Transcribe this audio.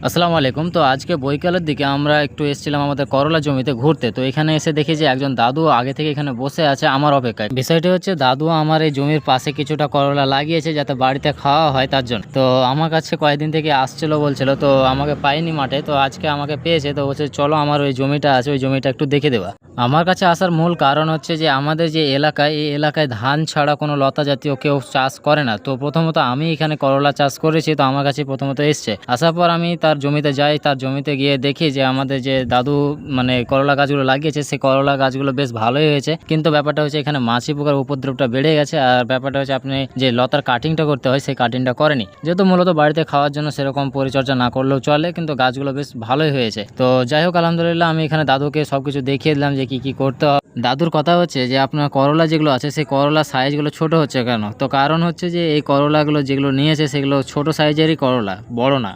আসসালামু আলাইকুম। তো আজকে বৈকালের দিকে আমরা একটু এসেছিলাম আমাদের করলা জমিতে ঘুরতে। তো এখানে এসে দেখি যে একজন দাদু আগে থেকে এখানে বসে আছে আমার অপেক্ষায়। বিষয়টি হচ্ছে দাদু আমার এই জমির পাশে কিছুটা করলা লাগিয়েছে যাতে বাড়িতে খাওয়া হয় তার জন্য। তো আমার কাছে কয়েকদিন থেকে আসছিল বলছিল, তো আমাকে পাইনি মাঠে, তো আজকে আমাকে পেয়েছে। তো বলছে চলো আমার ওই জমিটা আছে, ওই জমিটা একটু দেখে দেওয়া। আমার কাছে আসার মূল কারণ হচ্ছে যে আমাদের যে এলাকায়, এই এলাকায় ধান ছাড়া কোনো লতা জাতীয় কেউ চাষ করে না। তো প্রথমত আমি এখানে করলা চাষ করেছি, তো আমার কাছে প্রথমত এসছে। আসার পর আমি তার জমিতে যাই, তার জমিতে গিয়ে দেখি যে আমাদের যে দাদু মানে করলা গাছগুলো লাগিয়েছে, সেই করলা গাছগুলো বেশ ভালোই হয়েছে। কিন্তু ব্যাপারটা হচ্ছে এখানে মাছি পোকার উপদ্রবটা বেড়ে গেছে। আর ব্যাপারটা হচ্ছে আপনি যে লতার কাটিংটা করতে হয় সেই কাটিংটা করেনি, যেহেতু মূলত বাড়িতে খাওয়ার জন্য সেরকম পরিচর্যা না করলেও চলে, কিন্তু গাছগুলো বেশ ভালোই হয়েছে। তো যাই হোক, আলহামদুলিল্লাহ আমি এখানে দাদুকে সবকিছু দেখিয়ে দিলাম যে কি কি করতে হবে। দাদুর কথা হচ্ছে যে আপনার করলা যেগুলো আছে সেই করলার সাইজগুলো ছোট হচ্ছে কেন? তো কারণ হচ্ছে যে এই করলাগুলো যেগুলো নিয়েছে সেগুলো ছোট সাইজেরই করলা, বড় না।